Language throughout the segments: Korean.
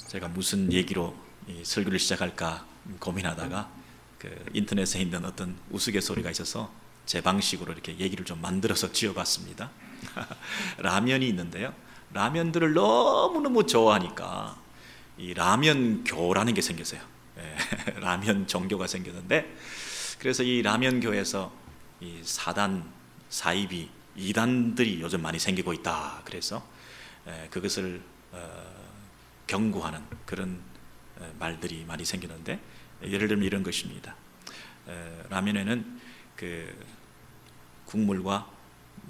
제가 무슨 얘기로 이 설교를 시작할까 고민하다가 인터넷에 있는 어떤 우스갯소리가 있어서 제 방식으로 이렇게 얘기를 좀 만들어서 지어봤습니다. 라면이 있는데요, 라면들을 너무너무 좋아하니까 이 라면교라는 게 생겼어요. 라면 종교가 생겼는데, 그래서 이 라면교에서 이 사단, 사이비, 이단들이 요즘 많이 생기고 있다. 그래서 그것을 경고하는 그런 말들이 많이 생기는데, 예를 들면 이런 것입니다. 라면에는 그 국물과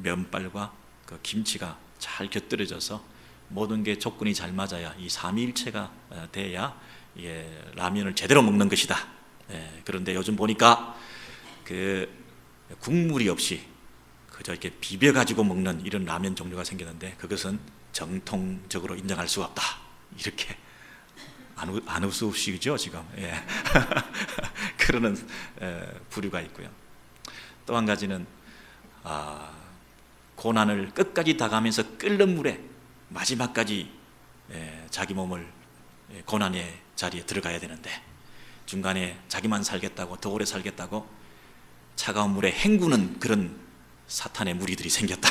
면발과 그 김치가 잘 곁들여져서 모든 게 조건이 잘 맞아야 이 삼위일체가 돼야 라면을 제대로 먹는 것이다. 그런데 요즘 보니까 그 국물이 없이 그저 이렇게 비벼가지고 먹는 이런 라면 종류가 생겼는데, 그것은 정통적으로 인정할 수가 없다. 이렇게 안 웃으시죠 지금? 그러는 부류가 있고요. 또 한 가지는 고난을 끝까지 당하면서 끓는 물에 마지막까지 자기 몸을 고난의 자리에 들어가야 되는데, 중간에 자기만 살겠다고, 더 오래 살겠다고 차가운 물에 헹구는 그런 사탄의 무리들이 생겼다.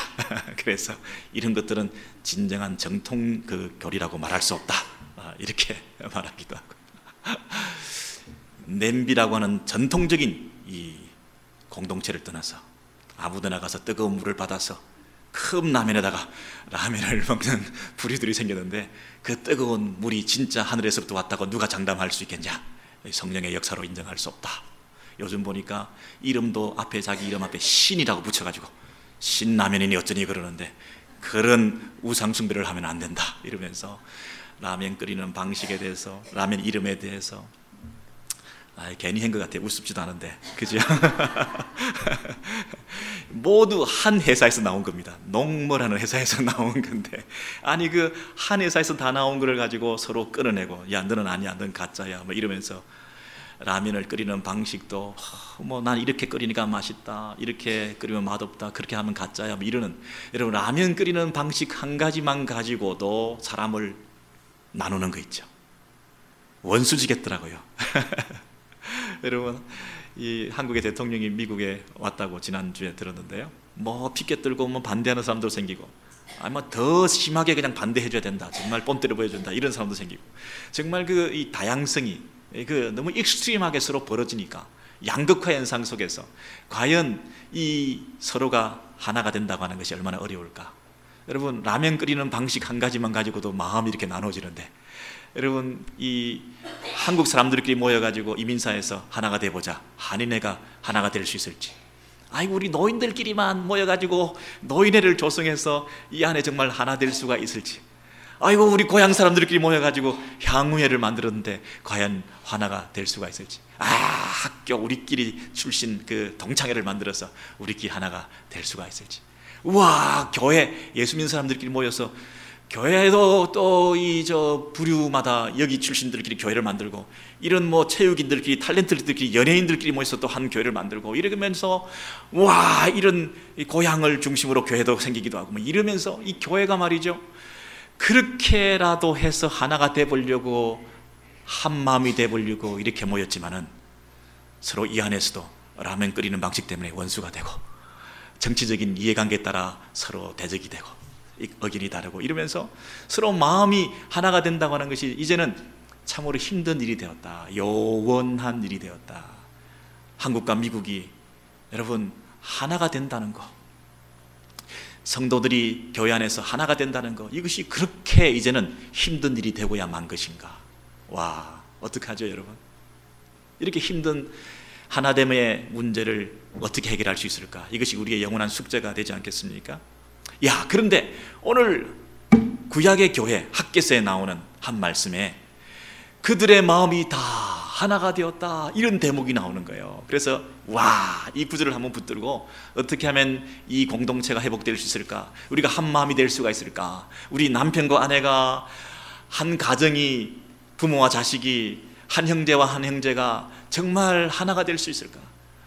그래서 이런 것들은 진정한 정통 그 교리라고 말할 수 없다. 이렇게 말하기도 하고, 냄비라고 하는 전통적인 이 공동체를 떠나서 아무데나 가서 뜨거운 물을 받아서 큰 라면에다가 라면을 먹는 부류들이 생겼는데, 그 뜨거운 물이 진짜 하늘에서부터 왔다고 누가 장담할 수 있겠냐? 성령의 역사로 인정할 수 없다. 요즘 보니까 이름도 앞에, 자기 이름 앞에 신이라고 붙여가지고 신라면이니 어쩌니 그러는데, 그런 우상 숭배를 하면 안 된다 이러면서 라면 끓이는 방식에 대해서, 라면 이름에 대해서 괜히 한 것 같아요. 우습지도 않은데, 그죠? 모두 한 회사에서 나온 겁니다. 농모라는 회사에서 나온 건데, 아니 그 한 회사에서 다 나온 거를 가지고 서로 끌어내고, 야 너는 아니야, 넌 가짜야, 뭐 이러면서 라면을 끓이는 방식도 뭐 난 이렇게 끓이니까 맛있다, 이렇게 끓이면 맛없다, 그렇게 하면 가짜야, 뭐 이러는. 여러분, 라면 끓이는 방식 한 가지만 가지고도 사람을 나누는 거 있죠. 원수지겠더라고요. 여러분, 이 한국의 대통령이 미국에 왔다고 지난주에 들었는데요, 뭐 피켓 들고 오면 반대하는 사람도 생기고, 아마 더 심하게 그냥 반대해줘야 된다, 정말 뽐때려 보여준다, 이런 사람도 생기고, 정말 그 이 다양성이 그 너무 익스트림하게 서로 벌어지니까, 양극화 현상 속에서 과연 이 서로가 하나가 된다고 하는 것이 얼마나 어려울까. 여러분, 라면 끓이는 방식 한 가지만 가지고도 마음이 이렇게 나눠지는데, 여러분, 이 한국 사람들끼리 모여가지고 이민사에서 하나가 돼보자, 한인회가 하나가 될 수 있을지, 아이고 우리 노인들끼리만 모여가지고 노인회를 조성해서 이 안에 정말 하나 될 수가 있을지, 아이고 우리 고향 사람들끼리 모여가지고 향후회를 만들었는데 과연 하나가 될 수가 있을지, 학교 우리끼리 출신 그 동창회를 만들어서 우리끼리 하나가 될 수가 있을지, 우와 교회 예수 믿는 사람들끼리 모여서 교회도 또 이 부류마다 여기 출신들끼리 교회를 만들고, 이런 뭐 체육인들끼리, 탤런트들끼리, 연예인들끼리 모여서 또 한 교회를 만들고, 이러면서 와 이런 고향을 중심으로 교회도 생기기도 하고, 뭐 이러면서 이 교회가 말이죠, 그렇게라도 해서 하나가 돼보려고, 한 마음이 돼보려고 이렇게 모였지만은 서로 이 안에서도 라면 끓이는 방식 때문에 원수가 되고, 정치적인 이해관계에 따라 서로 대적이 되고, 의견이 다르고, 이러면서 서로 마음이 하나가 된다고 하는 것이 이제는 참으로 힘든 일이 되었다. 요원한 일이 되었다. 한국과 미국이 여러분 하나가 된다는 거, 성도들이 교회 안에서 하나가 된다는 거, 이것이 그렇게 이제는 힘든 일이 되고야 만 것인가. 와, 어떡하죠 여러분? 이렇게 힘든 하나됨의 문제를 어떻게 해결할 수 있을까? 이것이 우리의 영원한 숙제가 되지 않겠습니까? 야, 그런데 오늘 구약의 교회 학개서에 나오는 한 말씀에 그들의 마음이 다 하나가 되었다, 이런 대목이 나오는 거예요. 그래서 와, 이 구절을 한번 붙들고 어떻게 하면 이 공동체가 회복될 수 있을까? 우리가 한 마음이 될 수가 있을까? 우리 남편과 아내가, 한 가정이, 부모와 자식이, 한 형제와 한 형제가 정말 하나가 될 수 있을까?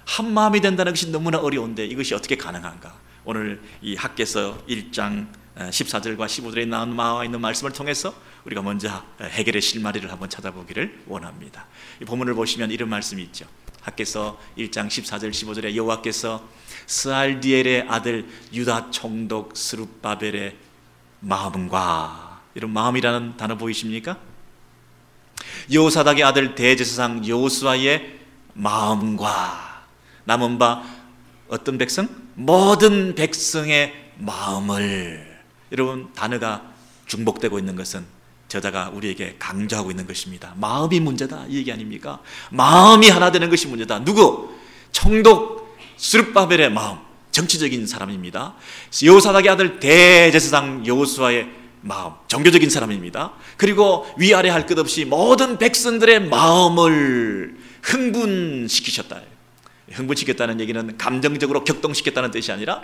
한 마음이 된다는 것이 너무나 어려운데 이것이 어떻게 가능한가? 오늘 이 학개서 1장 14절과 15절에 나와 있는 말씀을 통해서 우리가 먼저 해결의 실마리를 한번 찾아보기를 원합니다. 이 본문을 보시면 이런 말씀이 있죠. 학개서 1장 14절 15절에 여호와께서 스알디엘의 아들 유다 총독 스룹바벨의 마음과, 이런 마음이라는 단어 보이십니까? 여호사닥의 아들 대제사장 여호수아의 마음과, 남은 바 어떤 백성? 모든 백성의 마음을. 여러분, 단어가 중복되고 있는 것은 저자가 우리에게 강조하고 있는 것입니다. 마음이 문제다, 이 얘기 아닙니까? 마음이 하나 되는 것이 문제다. 누구? 총독 스룹바벨의 마음, 정치적인 사람입니다. 여호사닥의 아들 대제사장 여호수아의 마음, 종교적인 사람입니다. 그리고 위아래 할 것 없이 모든 백성들의 마음을 흥분시키셨다. 흥분시켰다는 얘기는 감정적으로 격동시켰다는 뜻이 아니라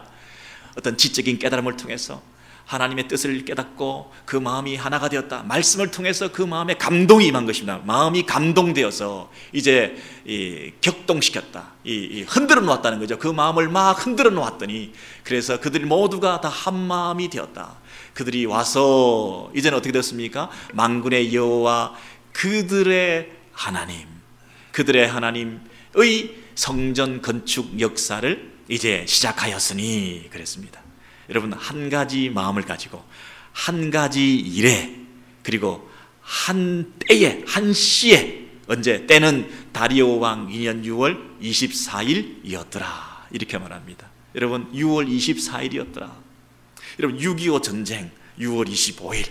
어떤 지적인 깨달음을 통해서 하나님의 뜻을 깨닫고 그 마음이 하나가 되었다. 말씀을 통해서 그 마음에 감동이 임한 것입니다. 마음이 감동되어서 이제 격동시켰다. 흔들어 놓았다는 거죠. 그 마음을 막 흔들어 놓았더니, 그래서 그들 모두가 다 한 마음이 되었다. 그들이 와서 이제는 어떻게 되었습니까? 만군의 여호와 그들의 하나님의 성전 건축 역사를 이제 시작하였으니 그랬습니다. 여러분, 한 가지 마음을 가지고 한 가지 일에, 그리고 한 때에, 한 시에, 언제? 때는 다리오 왕 2년 6월 24일이었더라 이렇게 말합니다. 여러분, 6월 24일이었더라. 여러분, 6.25 전쟁 6월 25일,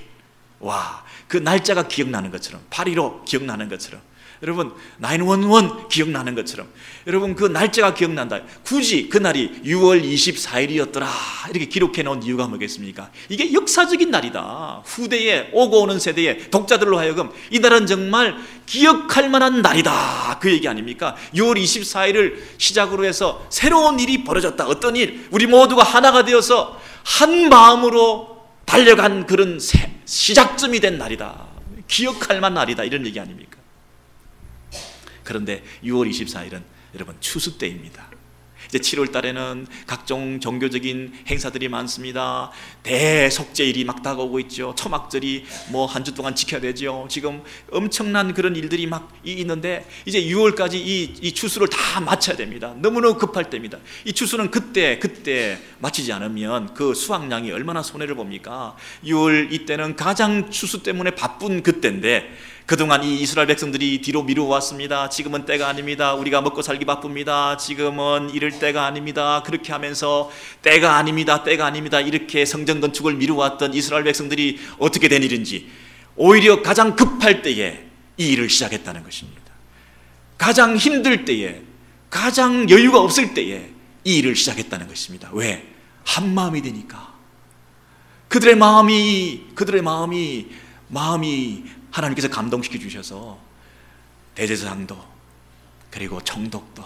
와, 그 날짜가 기억나는 것처럼, 8.15 기억나는 것처럼, 여러분 911 기억나는 것처럼, 여러분 그 날짜가 기억난다. 굳이 그날이 6월 24일이었더라 이렇게 기록해 놓은 이유가 뭐겠습니까? 이게 역사적인 날이다. 후대에 오고 오는 세대의 독자들로 하여금 이 날은 정말 기억할 만한 날이다, 그 얘기 아닙니까? 6월 24일을 시작으로 해서 새로운 일이 벌어졌다. 어떤 일? 우리 모두가 하나가 되어서 한 마음으로 달려간 그런 시작점이 된 날이다. 기억할 만한 날이다, 이런 얘기 아닙니까? 그런데 6월 24일은 여러분 추수 때입니다. 이제 7월 달에는 각종 종교적인 행사들이 많습니다. 대속죄일이 막 다가오고 있죠. 초막절이 뭐 한 주 동안 지켜야 되죠. 지금 엄청난 그런 일들이 막 있는데, 이제 6월까지 이 추수를 다 마쳐야 됩니다. 너무너무 급할 때입니다. 이 추수는 그때 마치지 않으면 그 수확량이 얼마나 손해를 봅니까? 6월 이때는 가장 추수 때문에 바쁜 그때인데, 그동안 이 이스라엘 백성들이 뒤로 미루어왔습니다. 지금은 때가 아닙니다. 우리가 먹고 살기 바쁩니다. 지금은 이럴 때가 아닙니다. 그렇게 하면서 때가 아닙니다. 이렇게 성전 건축을 미루어왔던 이스라엘 백성들이 어떻게 된 일인지, 오히려 가장 급할 때에 이 일을 시작했다는 것입니다. 가장 힘들 때에, 가장 여유가 없을 때에 이 일을 시작했다는 것입니다. 왜? 한 마음이 되니까. 그들의 마음이 하나님께서 감동시켜 주셔서 대제사장도, 그리고 총독도,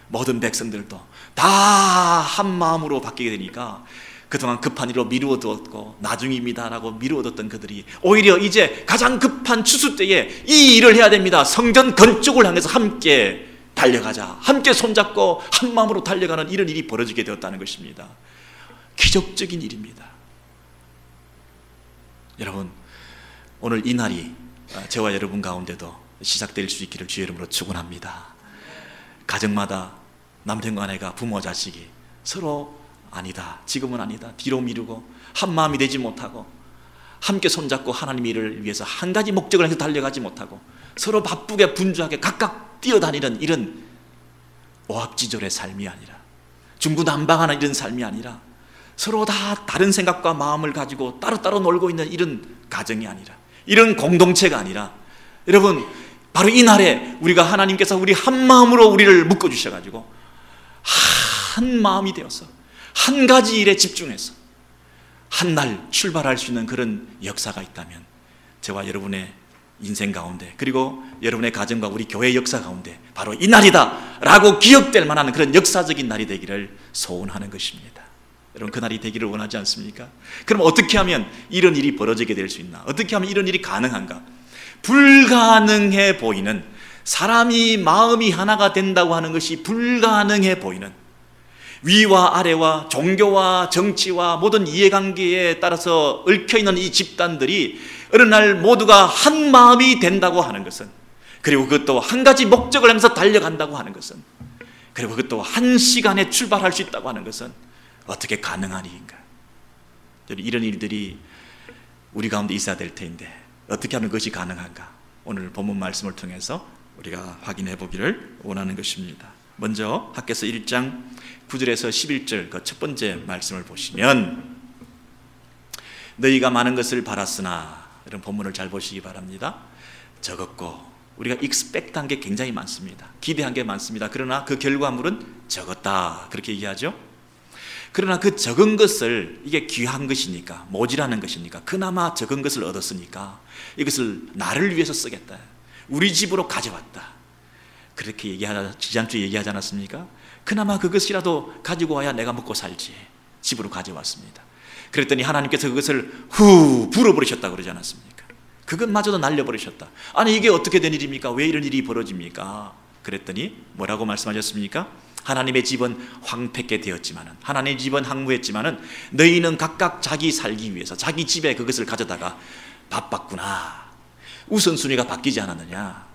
모든 백성들도 다 한 마음으로 바뀌게 되니까, 그동안 급한 일로 미루어두었고 나중입니다라고 미루어뒀던 그들이 오히려 이제 가장 급한 추수 때에 이 일을 해야 됩니다. 성전 건축을 향해서 함께 달려가자, 함께 손잡고 한 마음으로 달려가는 이런 일이 벌어지게 되었다는 것입니다. 기적적인 일입니다. 여러분, 오늘 이 날이 저와 여러분 가운데도 시작될 수 있기를 주의 이름으로 축원합니다. 가정마다 남편과 아내가, 부모 자식이 서로 아니다, 지금은 아니다, 뒤로 미루고 한 마음이 되지 못하고 함께 손잡고 하나님 일을 위해서 한 가지 목적을 향해서 달려가지 못하고 서로 바쁘게 분주하게 각각 뛰어다니는 이런 오합지졸의 삶이 아니라, 중구난방하는 이런 삶이 아니라, 서로 다 다른 생각과 마음을 가지고 따로따로 놀고 있는 이런 가정이 아니라, 이런 공동체가 아니라, 여러분 바로 이 날에 우리가, 하나님께서 우리 한 마음으로 우리를 묶어주셔가지고 한 마음이 되어서 한 가지 일에 집중해서 한 날 출발할 수 있는 그런 역사가 있다면, 저와 여러분의 인생 가운데, 그리고 여러분의 가정과 우리 교회 역사 가운데 바로 이 날이다 라고 기억될 만한 그런 역사적인 날이 되기를 소원하는 것입니다. 여러분, 그 날이 되기를 원하지 않습니까? 그럼 어떻게 하면 이런 일이 벌어지게 될 수 있나? 어떻게 하면 이런 일이 가능한가? 불가능해 보이는, 사람이 마음이 하나가 된다고 하는 것이 불가능해 보이는, 위와 아래와 종교와 정치와 모든 이해관계에 따라서 얽혀있는 이 집단들이 어느 날 모두가 한 마음이 된다고 하는 것은, 그리고 그것도 한 가지 목적을 향해서 달려간다고 하는 것은, 그리고 그것도 한 시간에 출발할 수 있다고 하는 것은 어떻게 가능한 일인가? 이런 일들이 우리 가운데 있어야 될 텐데 어떻게 하면 그것이 가능한가? 오늘 본문 말씀을 통해서 우리가 확인해 보기를 원하는 것입니다. 먼저 학개서 1장 9절에서 11절 그 첫 번째 말씀을 보시면, 너희가 많은 것을 바랐으나, 이런 본문을 잘 보시기 바랍니다. 적었고, 우리가 expect한 게 굉장히 많습니다. 기대한 게 많습니다. 그러나 그 결과물은 적었다, 그렇게 얘기하죠. 그러나 그 적은 것을, 이게 귀한 것이니까, 모자라는 것이니까, 그나마 적은 것을 얻었으니까 이것을 나를 위해서 쓰겠다, 우리 집으로 가져왔다, 그렇게 지난주에 얘기하지 않았습니까? 그나마 그것이라도 가지고 와야 내가 먹고 살지, 집으로 가져왔습니다. 그랬더니 하나님께서 그것을 불어버리셨다고 그러지 않았습니까? 그것마저도 날려버리셨다. 아니 이게 어떻게 된 일입니까? 왜 이런 일이 벌어집니까? 그랬더니 뭐라고 말씀하셨습니까? 하나님의 집은 황폐케 되었지만은, 하나님의 집은 항무했지만은 너희는 각각 자기 살기 위해서 자기 집에 그것을 가져다가 바빴구나. 우선순위가 바뀌지 않았느냐?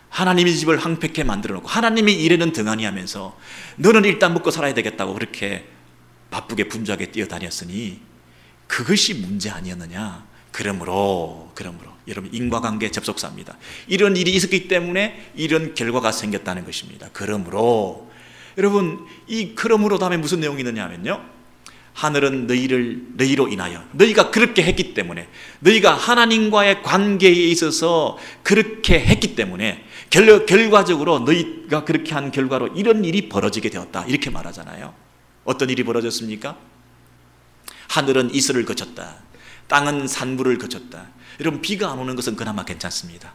하나님의 집을 황폐케 만들어 놓고 하나님의 일에는 등한히 하면서 너는 일단 먹고 살아야 되겠다고 그렇게 바쁘게 분주하게 뛰어다녔으니 그것이 문제 아니었느냐? 그러므로 여러분, 인과관계 접속사입니다. 이런 일이 있었기 때문에 이런 결과가 생겼다는 것입니다. 그러므로, 여러분, 이 그러므로 다음에 무슨 내용이 있느냐 하면요, 하늘은 너희로 인하여, 너희가 그렇게 했기 때문에, 너희가 하나님과의 관계에 있어서 그렇게 했기 때문에 결과적으로 너희가 그렇게 한 결과로 이런 일이 벌어지게 되었다, 이렇게 말하잖아요. 어떤 일이 벌어졌습니까? 하늘은 이슬을 거쳤다, 땅은 산물을 거쳤다. 여러분, 비가 안 오는 것은 그나마 괜찮습니다.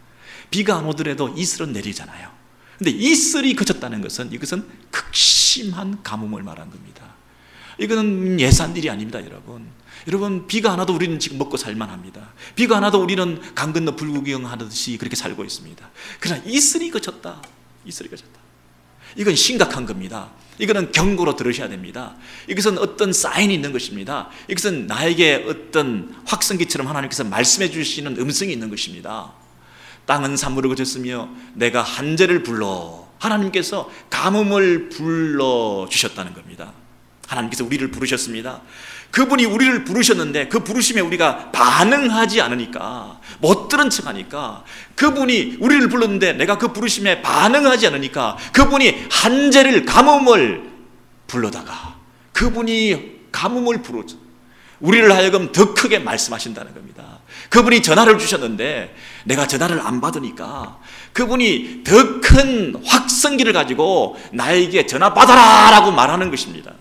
비가 안 오더라도 이슬은 내리잖아요. 근데 이슬이 거쳤다는 것은, 이것은 극심한 가뭄을 말한 겁니다. 이거는 예산 일이 아닙니다, 여러분. 여러분, 비가 안 와도 우리는 지금 먹고 살만합니다. 비가 안 와도 우리는 강 건너 불구경하듯이 그렇게 살고 있습니다. 그러나 이슬이 거쳤다, 이슬이 거쳤다. 이건 심각한 겁니다. 이거는 경고로 들으셔야 됩니다. 이것은 어떤 사인이 있는 것입니다. 이것은 나에게 어떤 확성기처럼 하나님께서 말씀해 주시는 음성이 있는 것입니다. 땅은 산물을 거쳤으며 내가 한재를 불러, 하나님께서 가뭄을 불러주셨다는 겁니다. 하나님께서 우리를 부르셨습니다. 그분이 우리를 부르셨는데 그 부르심에 우리가 반응하지 않으니까, 못 들은 척하니까, 그분이 우리를 불렀는데 내가 그 부르심에 반응하지 않으니까 그분이 한재를, 가뭄을 불러다가 그분이 가뭄을 불어줘 우리를 하여금 더 크게 말씀하신다는 겁니다. 그분이 전화를 주셨는데 내가 전화를 안 받으니까 그분이 더 큰 확성기를 가지고 나에게 전화 받아라 라고 말하는 것입니다.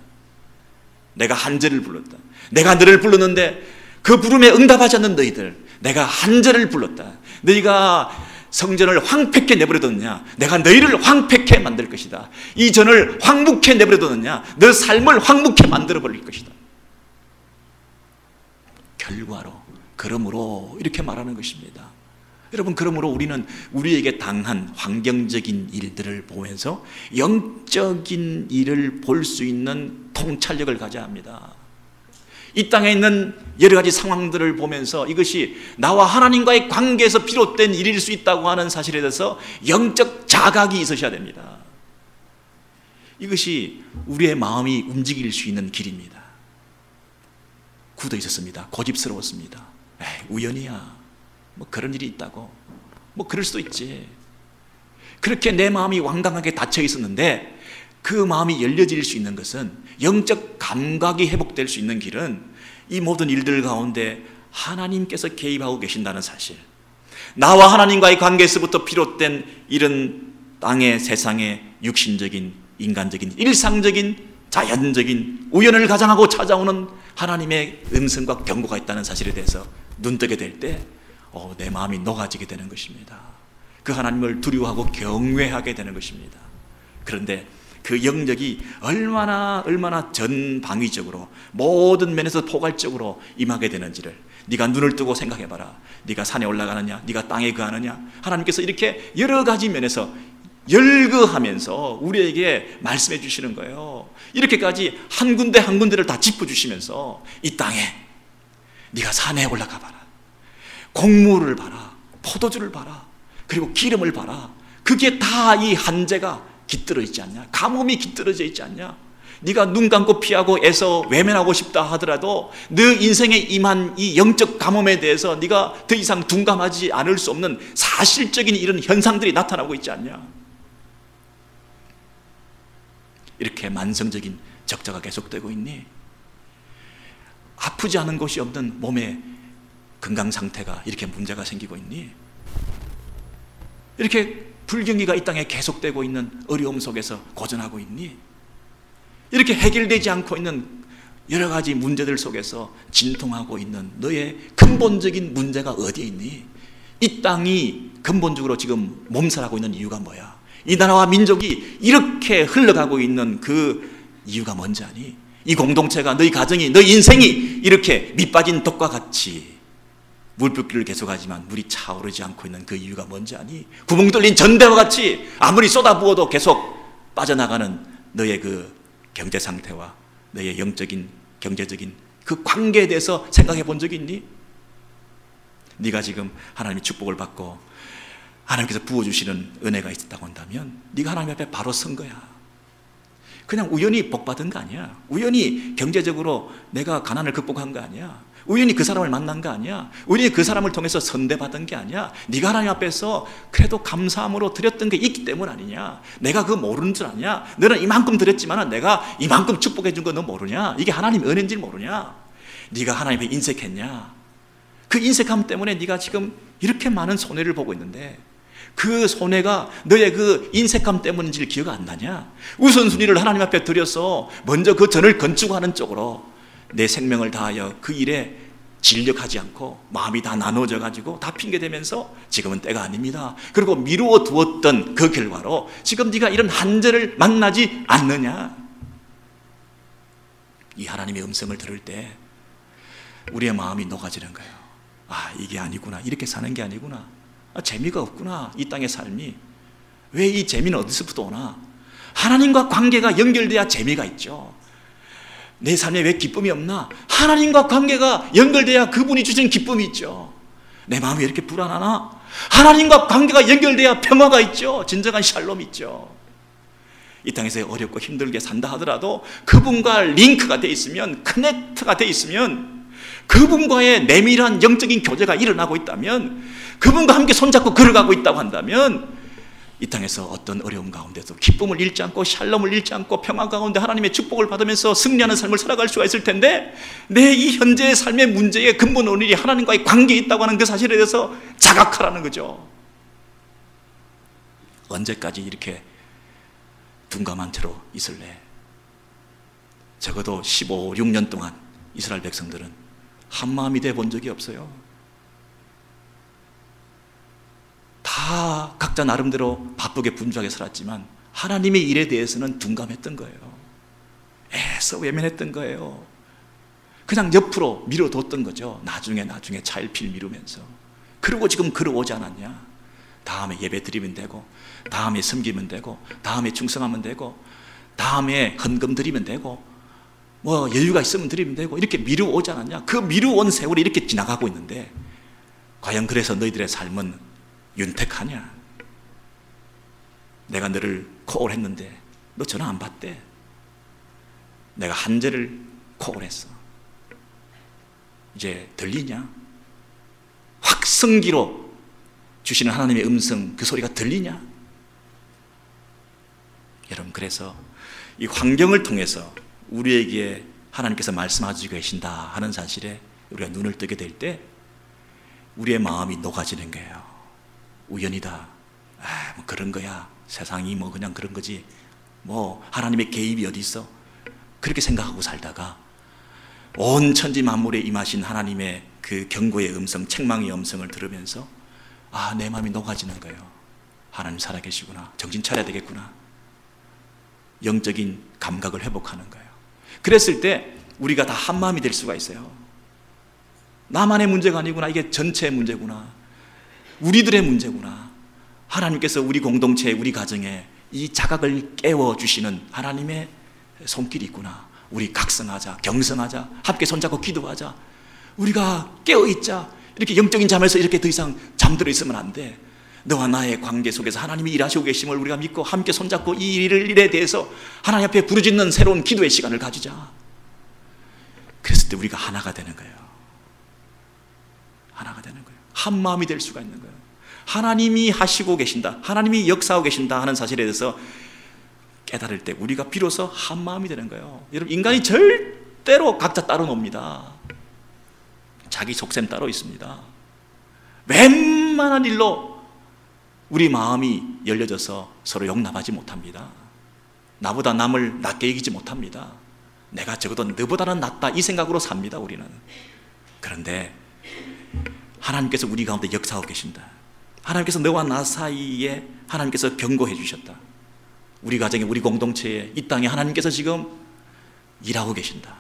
내가 한재를 불렀다. 내가 너를 불렀는데 그 부름에 응답하지 않는 너희들, 내가 한재를 불렀다. 너희가 성전을 황폐케 내버려뒀느냐? 내가 너희를 황폐케 만들 것이다. 이 전을 황묵케 내버려뒀느냐? 너 삶을 황묵케 만들어버릴 것이다. 결과로, 그러므로 이렇게 말하는 것입니다. 여러분, 그러므로 우리는 우리에게 당한 환경적인 일들을 보면서 영적인 일을 볼 수 있는 통찰력을 가져야 합니다. 이 땅에 있는 여러 가지 상황들을 보면서 이것이 나와 하나님과의 관계에서 비롯된 일일 수 있다고 하는 사실에 대해서 영적 자각이 있으셔야 됩니다. 이것이 우리의 마음이 움직일 수 있는 길입니다. 굳어 있었습니다. 고집스러웠습니다. 에이, 우연이야. 뭐 그런 일이 있다고, 뭐 그럴 수도 있지. 그렇게 내 마음이 완강하게 닫혀 있었는데 그 마음이 열려질 수 있는 것은, 영적 감각이 회복될 수 있는 길은 이 모든 일들 가운데 하나님께서 개입하고 계신다는 사실, 나와 하나님과의 관계에서부터 비롯된 이런 땅의, 세상의 육신적인, 인간적인, 일상적인, 자연적인 우연을 가장하고 찾아오는 하나님의 음성과 경고가 있다는 사실에 대해서 눈뜨게 될 때 내 마음이 녹아지게 되는 것입니다. 그 하나님을 두려워하고 경외하게 되는 것입니다. 그런데 그 영역이 얼마나 전방위적으로 모든 면에서 포괄적으로 임하게 되는지를 네가 눈을 뜨고 생각해봐라. 네가 산에 올라가느냐, 네가 땅에 거하느냐, 하나님께서 이렇게 여러 가지 면에서 열거하면서 우리에게 말씀해 주시는 거예요. 이렇게까지 한 군데 한 군데를 다 짚어주시면서 이 땅에 네가 산에 올라가 봐라. 곡물을 봐라, 포도주를 봐라, 그리고 기름을 봐라. 그게 다 이 한재가 깃들어 있지 않냐? 가뭄이 깃들어져 있지 않냐? 네가 눈 감고 피하고 애서 외면하고 싶다 하더라도 너 인생에 임한 이 영적 가뭄에 대해서 네가 더 이상 둔감하지 않을 수 없는 사실적인 이런 현상들이 나타나고 있지 않냐? 이렇게 만성적인 적자가 계속되고 있니? 아프지 않은 곳이 없는 몸의 건강 상태가 이렇게 문제가 생기고 있니? 이렇게 불경기가 이 땅에 계속되고 있는 어려움 속에서 고전하고 있니? 이렇게 해결되지 않고 있는 여러 가지 문제들 속에서 진통하고 있는 너의 근본적인 문제가 어디에 있니? 이 땅이 근본적으로 지금 몸살하고 있는 이유가 뭐야? 이 나라와 민족이 이렇게 흘러가고 있는 그 이유가 뭔지 아니? 이 공동체가, 너희 가정이, 너희 인생이 이렇게 밑빠진 독과 같이 물붓기를 계속하지만 물이 차오르지 않고 있는 그 이유가 뭔지 아니? 구멍 뚫린 전대와 같이 아무리 쏟아부어도 계속 빠져나가는 너의 그 경제 상태와 너의 영적인, 경제적인 그 관계에 대해서 생각해 본 적이 있니? 네가 지금 하나님의 축복을 받고 하나님께서 부어주시는 은혜가 있었다고 한다면 네가 하나님 앞에 바로 선 거야. 그냥 우연히 복 받은 거 아니야. 우연히 경제적으로 내가 가난을 극복한 거 아니야. 우연히 그 사람을 만난 거 아니야. 우연히 그 사람을 통해서 선대받은 게 아니야. 네가 하나님 앞에서 그래도 감사함으로 드렸던 게 있기 때문 아니냐. 내가 그거 모르는 줄 아냐. 너는 이만큼 드렸지만 내가 이만큼 축복해 준 거 너 모르냐. 이게 하나님 은혜인지 모르냐. 네가 하나님의 인색했냐. 그 인색함 때문에 네가 지금 이렇게 많은 손해를 보고 있는데 그 손해가 너의 그 인색함 때문인지를 기억 안 나냐? 우선순위를 하나님 앞에 드려서 먼저 그 전을 건축하는 쪽으로 내 생명을 다하여 그 일에 진력하지 않고 마음이 다 나눠져 가지고 다 핑계대면서 지금은 때가 아닙니다. 그리고 미루어 두었던 그 결과로 지금 네가 이런 한절을 만나지 않느냐? 이 하나님의 음성을 들을 때 우리의 마음이 녹아지는 거예요. 아, 이게 아니구나. 이렇게 사는 게 아니구나. 아, 재미가 없구나. 이 땅의 삶이. 왜 이 재미는 어디서부터 오나? 하나님과 관계가 연결돼야 재미가 있죠. 내 삶에 왜 기쁨이 없나? 하나님과 관계가 연결돼야 그분이 주신 기쁨이 있죠. 내 마음이 이렇게 불안하나? 하나님과 관계가 연결돼야 평화가 있죠. 진정한 샬롬이 있죠. 이 땅에서 어렵고 힘들게 산다 하더라도 그분과 링크가 돼 있으면, 커넥트가 돼 있으면, 그분과의 내밀한 영적인 교제가 일어나고 있다면, 그분과 함께 손잡고 걸어가고 있다고 한다면 이 땅에서 어떤 어려움 가운데서 기쁨을 잃지 않고 샬롬을 잃지 않고 평화 가운데 하나님의 축복을 받으면서 승리하는 삶을 살아갈 수가 있을 텐데, 내 이 현재의 삶의 문제의 근본 원인이 하나님과의 관계에 있다고 하는 그 사실에 대해서 자각하라는 거죠. 언제까지 이렇게 둔감한 채로 있을래? 적어도 15, 16년 동안 이스라엘 백성들은 한마음이 돼 본 적이 없어요. 다 각자 나름대로 바쁘게 분주하게 살았지만 하나님의 일에 대해서는 둔감했던 거예요. 애써 외면했던 거예요. 그냥 옆으로 미뤄뒀던 거죠. 나중에 차일피일 미루면서. 그리고 지금 걸어오지 않았냐? 다음에 예배 드리면 되고, 다음에 섬기면 되고, 다음에 충성하면 되고, 다음에 헌금 드리면 되고, 뭐 여유가 있으면 드리면 되고, 이렇게 미루어오지 않았냐? 그 미루어온 세월이 이렇게 지나가고 있는데 과연 그래서 너희들의 삶은 윤택하냐? 내가 너를 콜했는데 너 전화 안 받대. 내가 한절을 콜했어. 이제 들리냐? 확성기로 주시는 하나님의 음성, 그 소리가 들리냐? 여러분, 그래서 이 환경을 통해서 우리에게 하나님께서 말씀하시고 계신다 하는 사실에 우리가 눈을 뜨게 될 때 우리의 마음이 녹아지는 거예요. 우연이다. 뭐 그런 거야. 세상이 뭐 그냥 그런 거지. 뭐 하나님의 개입이 어디 있어? 그렇게 생각하고 살다가 온 천지 만물에 임하신 하나님의 그 경고의 음성, 책망의 음성을 들으면서 아, 내 마음이 녹아지는 거예요. 하나님 살아계시구나. 정신 차려야 되겠구나. 영적인 감각을 회복하는 거예요. 그랬을 때 우리가 다 한 마음이 될 수가 있어요. 나만의 문제가 아니구나. 이게 전체의 문제구나. 우리들의 문제구나. 하나님께서 우리 공동체, 우리 가정에 이 자각을 깨워주시는 하나님의 손길이 있구나. 우리 각성하자, 경성하자, 함께 손잡고 기도하자. 우리가 깨어있자. 이렇게 영적인 잠에서 이렇게 더 이상 잠들어 있으면 안 돼. 너와 나의 관계 속에서 하나님이 일하시고 계심을 우리가 믿고 함께 손잡고 이 일에 대해서 하나님 앞에 부르짖는 새로운 기도의 시간을 가지자. 그랬을 때 우리가 하나가 되는 거예요. 하나가 되는 거예요. 한 마음이 될 수가 있는 거예요. 하나님이 하시고 계신다, 하나님이 역사하고 계신다 하는 사실에 대해서 깨달을 때 우리가 비로소 한 마음이 되는 거예요. 여러분, 인간이 절대로 각자 따로 놉니다. 자기 속셈 따로 있습니다. 웬만한 일로 우리 마음이 열려져서 서로 용납하지 못합니다. 나보다 남을 낮게 여기지 못합니다. 내가 적어도 너보다는 낫다 이 생각으로 삽니다. 우리는. 그런데 하나님께서 우리 가운데 역사하고 계신다. 하나님께서 너와 나 사이에 하나님께서 경고해 주셨다. 우리 가정에, 우리 공동체에, 이 땅에 하나님께서 지금 일하고 계신다.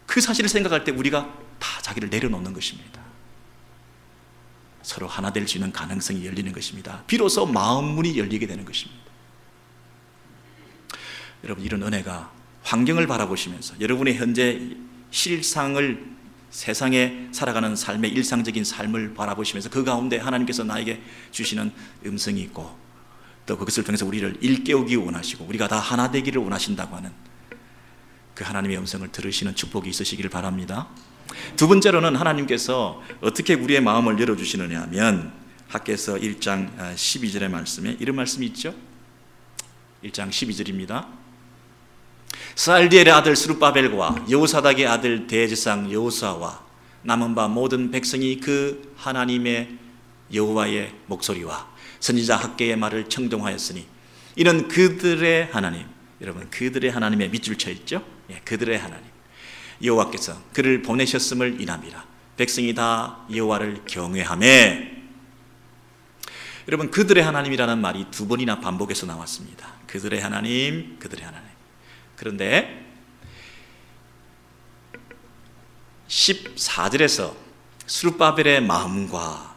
그 사실을 생각할 때 우리가 다 자기를 내려놓는 것입니다. 서로 하나 될 수 있는 가능성이 열리는 것입니다. 비로소 마음문이 열리게 되는 것입니다. 여러분, 이런 은혜가 환경을 바라보시면서 여러분의 현재 실상을, 세상에 살아가는 삶의 일상적인 삶을 바라보시면서 그 가운데 하나님께서 나에게 주시는 음성이 있고 또 그것을 통해서 우리를 일깨우기 원하시고 우리가 다 하나 되기를 원하신다고 하는 그 하나님의 음성을 들으시는 축복이 있으시기를 바랍니다. 두 번째로는 하나님께서 어떻게 우리의 마음을 열어주시느냐 하면 학개서 1장 12절의 말씀에 이런 말씀이 있죠. 1장 12절입니다. 스알디엘의 아들 스룹바벨과 여호사닥의 아들 대제사장 여호수아와 남은 바 모든 백성이 그 하나님의 여호와의 목소리와 선지자 학개의 말을 청종하였으니 이는 그들의 하나님, 여러분 그들의 하나님의 밑줄 쳐 있죠? 예, 그들의 하나님 여호와께서 그를 보내셨음을 인함이라. 백성이 다 여호와를 경외하며. 여러분, 그들의 하나님이라는 말이 두 번이나 반복해서 나왔습니다. 그들의 하나님, 그들의 하나님. 그런데 14절에서 스룹바벨의 마음과,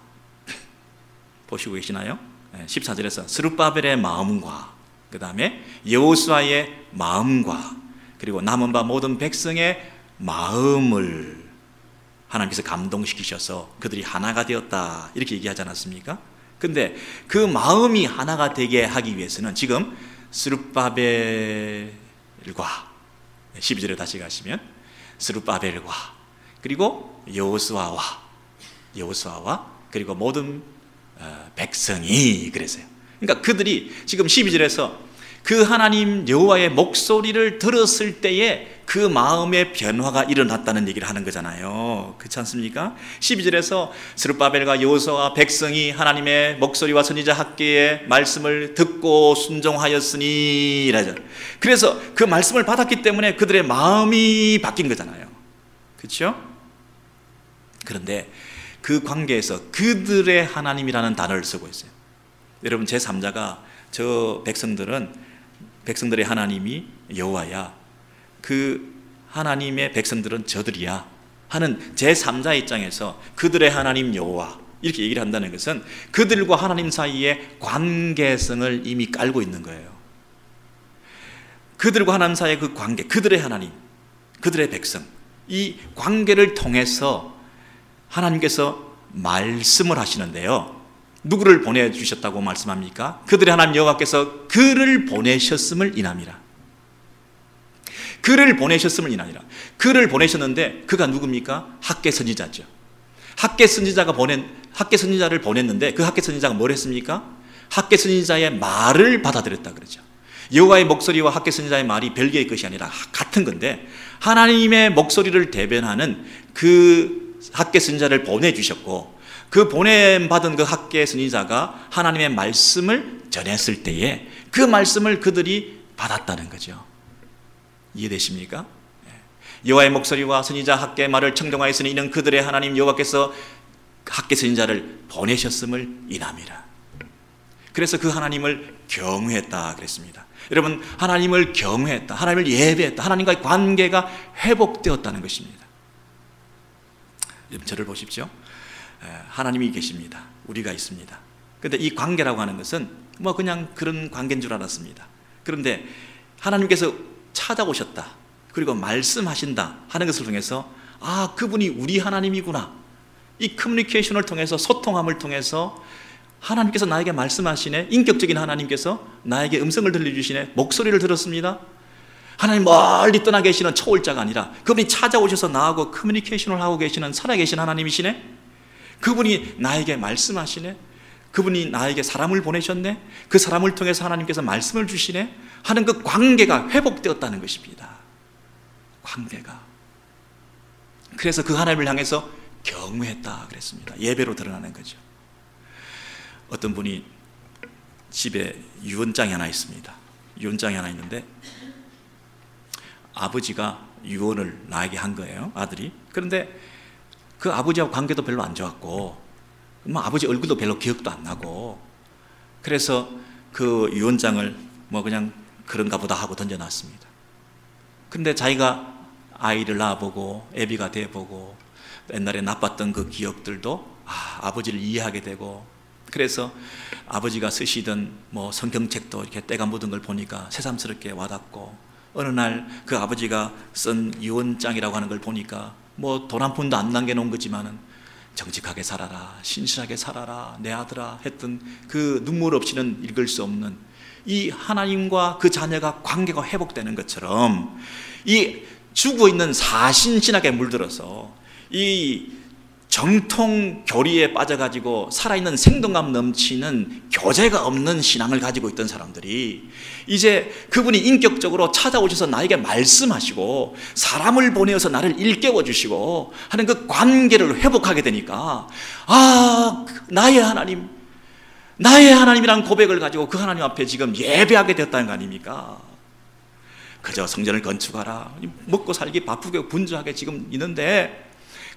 보시고 계시나요? 14절에서 스룹바벨의 마음과 그 다음에 여호수아의 마음과 그리고 남은 바 모든 백성의 마음을 하나님께서 감동시키셔서 그들이 하나가 되었다 이렇게 얘기하지 않았습니까? 근데 그 마음이 하나가 되게 하기 위해서는 지금 스룹바벨과 12절에 다시 가시면 스룹바벨과 그리고 여호수아와 그리고 모든 백성이 그랬어요. 그러니까 그들이 지금 12절에서 그 하나님 여호와의 목소리를 들었을 때에 그 마음의 변화가 일어났다는 얘기를 하는 거잖아요. 그렇지 않습니까? 12절에서 스룹바벨과 여호수아와 백성이 하나님의 목소리와 선지자 학개의 말씀을 듣고 순종하였으니 이라죠. 그래서 그 말씀을 받았기 때문에 그들의 마음이 바뀐 거잖아요. 그렇죠? 그런데 그 관계에서 그들의 하나님이라는 단어를 쓰고 있어요. 여러분, 제3자가 저 백성들의 하나님이 여호와야, 그 하나님의 백성들은 저들이야 하는 제3자 입장에서 그들의 하나님 여호와 이렇게 얘기를 한다는 것은 그들과 하나님 사이의 관계성을 이미 깔고 있는 거예요. 그들과 하나님 사이의 그 관계, 그들의 하나님, 그들의 백성, 이 관계를 통해서 하나님께서 말씀을 하시는데요. 누구를 보내주셨다고 말씀합니까? 그들의 하나님 여호와께서 그를 보내셨음을 인함이라. 그를 보내셨음을 인하니라. 그를 보내셨는데 그가 누굽니까? 학개 선지자죠. 학개 선지자를 보냈는데 그 학개 선지자가 뭘 했습니까? 학개 선지자의 말을 받아들였다 그러죠. 여호와의 목소리와 학개 선지자의 말이 별개의 것이 아니라 같은 건데 하나님의 목소리를 대변하는 그 학개 선지자를 보내주셨고 그 보냄받은 그 학개 선지자가 하나님의 말씀을 전했을 때에 그 말씀을 그들이 받았다는 거죠. 이해되십니까? 여호와의 목소리와 선지자 학개의 말을 청종하였으니 이는 그들의 하나님 여호와께서 학개 선지자를 보내셨음을 인함이라. 그래서 그 하나님을 경외했다 그랬습니다. 여러분, 하나님을 경외했다, 하나님을 예배했다, 하나님과의 관계가 회복되었다는 것입니다. 여러분, 저를 보십시오. 하나님이 계십니다. 우리가 있습니다. 그런데 이 관계라고 하는 것은 뭐 그냥 그런 관계인 줄 알았습니다. 그런데 하나님께서 찾아오셨다, 그리고 말씀하신다 하는 것을 통해서 아, 그분이 우리 하나님이구나, 이 커뮤니케이션을 통해서, 소통함을 통해서 하나님께서 나에게 말씀하시네. 인격적인 하나님께서 나에게 음성을 들려주시네. 목소리를 들었습니다. 하나님 멀리 떠나 계시는 초월자가 아니라 그분이 찾아오셔서 나하고 커뮤니케이션을 하고 계시는 살아계신 하나님이시네. 그분이 나에게 말씀하시네. 그분이 나에게 사람을 보내셨네. 그 사람을 통해서 하나님께서 말씀을 주시네 하는 그 관계가 회복되었다는 것입니다. 관계가. 그래서 그 하나님을 향해서 경외했다 그랬습니다. 예배로 드러나는 거죠. 어떤 분이 집에 유언장이 하나 있습니다. 유언장이 하나 있는데 아버지가 유언을 나에게 한 거예요, 아들이. 그런데 그 아버지하고 관계도 별로 안 좋았고 아버지 얼굴도 별로 기억도 안 나고, 그래서 그 유언장을 그냥 그런가 보다 하고 던져놨습니다. 근데 자기가 아이를 낳아보고 애비가 돼보고 옛날에 나빴던 그 기억들도 아버지를 이해하게 되고, 그래서 아버지가 쓰시던 성경책도 이렇게 때가 묻은 걸 보니까 새삼스럽게 와닿고, 어느 날 그 아버지가 쓴 유언장이라고 하는 걸 보니까 돈 한 푼도 안 남겨놓은 거지만은 정직하게 살아라, 신실하게 살아라 내 아들아 했던 그 눈물 없이는 읽을 수 없는 이 하나님과 그 자녀가 관계가 회복되는 것처럼, 이 죽어있는 사신신학에 물들어서 이 정통 교리에 빠져가지고 살아있는 생동감 넘치는 교제가 없는 신앙을 가지고 있던 사람들이 이제 그분이 인격적으로 찾아오셔서 나에게 말씀하시고 사람을 보내어서 나를 일깨워 주시고 하는 그 관계를 회복하게 되니까 나의 하나님이라는 고백을 가지고 그 하나님 앞에 지금 예배하게 되었다는 거 아닙니까? 그저 성전을 건축하라, 먹고 살기 바쁘게 분주하게 지금 있는데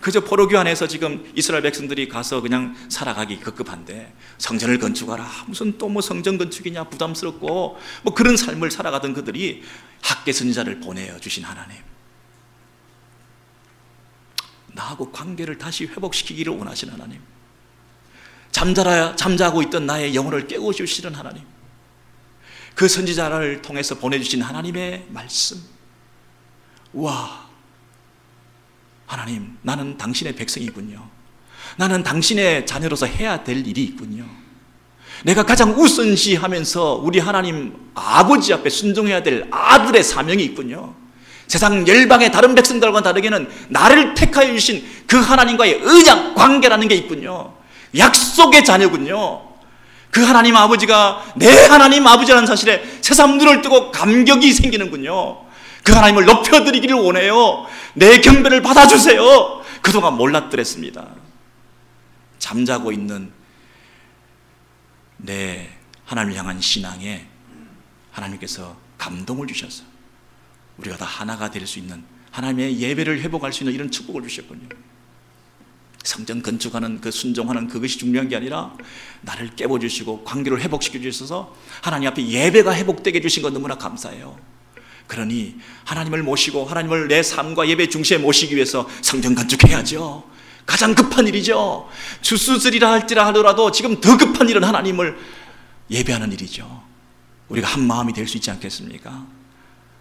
그저 포로교 안에서 지금 이스라엘 백성들이 가서 그냥 살아가기 급급한데 성전을 건축하라, 무슨 또 성전 건축이냐 부담스럽고 그런 삶을 살아가던 그들이 학개 선지자를 보내어 주신 하나님, 나하고 관계를 다시 회복시키기를 원하시는 하나님, 잠자고 있던 나의 영혼을 깨워주시는 하나님, 그 선지자를 통해서 보내주신 하나님의 말씀. 와, 하나님, 나는 당신의 백성이군요. 나는 당신의 자녀로서 해야 될 일이 있군요. 내가 가장 우선시하면서 우리 하나님 아버지 앞에 순종해야 될 아들의 사명이 있군요. 세상 열방의 다른 백성들과 다르게는 나를 택하여 주신 그 하나님과의 언약 관계라는 게 있군요. 약속의 자녀군요. 그 하나님 아버지가 내 하나님 아버지라는 사실에 새삼 눈을 뜨고 감격이 생기는군요. 그 하나님을 높여드리기를 원해요. 내 경배를 받아주세요. 그동안 몰랐더랬습니다. 잠자고 있는 내 하나님을 향한 신앙에 하나님께서 감동을 주셔서 우리가 다 하나가 될 수 있는, 하나님의 예배를 회복할 수 있는 이런 축복을 주셨군요. 성전 건축하는 그 순종하는 그것이 중요한 게 아니라 나를 깨워주시고 관계를 회복시켜 주셔서 하나님 앞에 예배가 회복되게 해주신 것 너무나 감사해요. 그러니 하나님을 모시고 하나님을 내 삶과 예배 중심에 모시기 위해서 성전 건축해야죠. 가장 급한 일이죠. 주수술이라 할지라 하더라도 지금 더 급한 일은 하나님을 예배하는 일이죠. 우리가 한 마음이 될 수 있지 않겠습니까?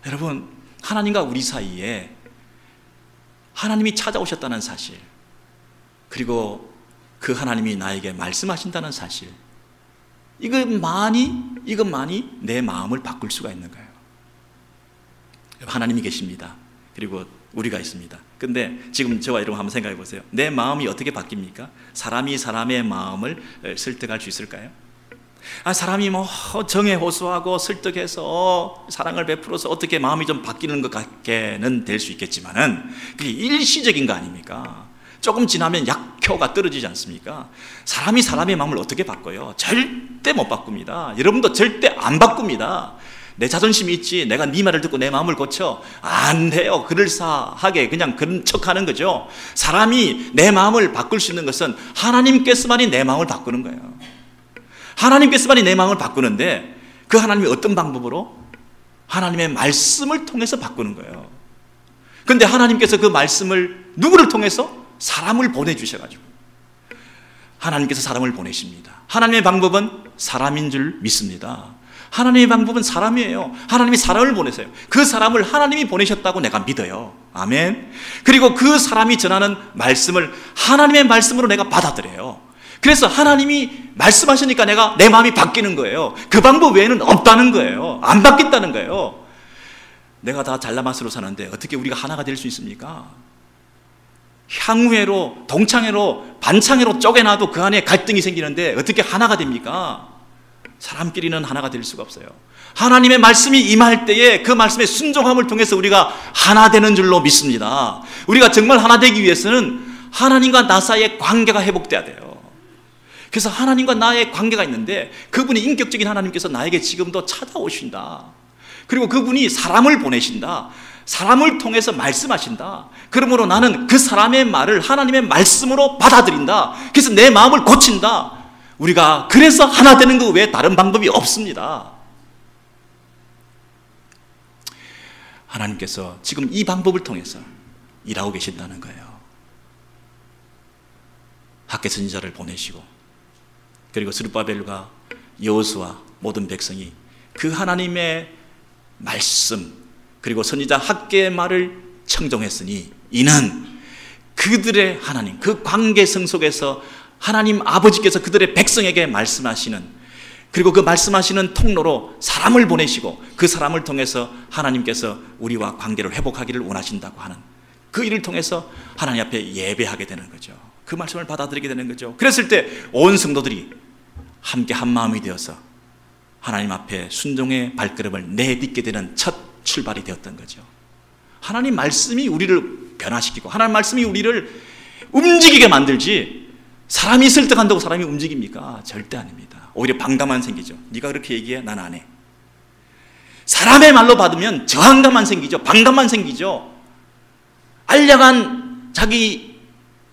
여러분, 하나님과 우리 사이에 하나님이 찾아오셨다는 사실, 그리고 그 하나님이 나에게 말씀하신다는 사실, 이것만이 내 마음을 바꿀 수가 있는 거예요. 하나님이 계십니다. 그리고 우리가 있습니다. 근데 지금 저와 여러분 한번 생각해 보세요. 내 마음이 어떻게 바뀝니까? 사람이 사람의 마음을 설득할 수 있을까요? 사람이 정에 호소하고 설득해서 사랑을 베풀어서 어떻게 마음이 좀 바뀌는 것 같게는 될 수 있겠지만은 그게 일시적인 거 아닙니까? 조금 지나면 약효가 떨어지지 않습니까? 사람이 사람의 마음을 어떻게 바꿔요? 절대 못 바꿉니다. 여러분도 절대 안 바꿉니다. 내 자존심이 있지 내가 네 말을 듣고 내 마음을 고쳐? 안 돼요. 그럴싸하게 그냥 그런 척하는 거죠. 사람이 내 마음을 바꿀 수 있는 것은 하나님께서만이 내 마음을 바꾸는 거예요. 하나님께서만이 내 마음을 바꾸는데 그 하나님이 어떤 방법으로? 하나님의 말씀을 통해서 바꾸는 거예요. 그런데 하나님께서 그 말씀을 누구를 통해서? 사람을 보내주셔가지고 하나님께서 사람을 보내십니다. 하나님의 방법은 사람인 줄 믿습니다. 하나님의 방법은 사람이에요. 하나님이 사람을 보내세요. 그 사람을 하나님이 보내셨다고 내가 믿어요. 아멘. 그리고 그 사람이 전하는 말씀을 하나님의 말씀으로 내가 받아들여요. 그래서 하나님이 말씀하시니까 내 마음이 바뀌는 거예요. 그 방법 외에는 없다는 거예요. 안 바뀐다는 거예요. 내가 다 잘나맛으로 사는데 어떻게 우리가 하나가 될 수 있습니까? 향후회로, 동창회로, 반창회로 쪼개놔도 그 안에 갈등이 생기는데 어떻게 하나가 됩니까? 사람끼리는 하나가 될 수가 없어요. 하나님의 말씀이 임할 때에 그 말씀의 순종함을 통해서 우리가 하나 되는 줄로 믿습니다. 우리가 정말 하나 되기 위해서는 하나님과 나 사이의 관계가 회복돼야 돼요. 그래서 하나님과 나의 관계가 있는데 그분이 인격적인 하나님께서 나에게 지금도 찾아오신다. 그리고 그분이 사람을 보내신다. 사람을 통해서 말씀하신다. 그러므로 나는 그 사람의 말을 하나님의 말씀으로 받아들인다. 그래서 내 마음을 고친다. 우리가 그래서 하나 되는 것 외에 다른 방법이 없습니다. 하나님께서 지금 이 방법을 통해서 일하고 계신다는 거예요. 학개 선지자를 보내시고 그리고 스룹바벨과 여호수아 모든 백성이 그 하나님의 말씀 그리고 선지자 학개의 말을 청종했으니 이는 그들의 하나님, 그 관계성 속에서 하나님 아버지께서 그들의 백성에게 말씀하시는, 그리고 그 말씀하시는 통로로 사람을 보내시고 그 사람을 통해서 하나님께서 우리와 관계를 회복하기를 원하신다고 하는 그 일을 통해서 하나님 앞에 예배하게 되는 거죠. 그 말씀을 받아들이게 되는 거죠. 그랬을 때 온 성도들이 함께 한 마음이 되어서 하나님 앞에 순종의 발걸음을 내딛게 되는 첫 출발이 되었던 거죠. 하나님 말씀이 우리를 변화시키고 하나님 말씀이 우리를 움직이게 만들지, 사람이 설득한다고 사람이 움직입니까? 절대 아닙니다. 오히려 반감만 생기죠. 네가 그렇게 얘기해? 난 안 해. 사람의 말로 받으면 저항감만 생기죠. 반감만 생기죠. 알량한 자기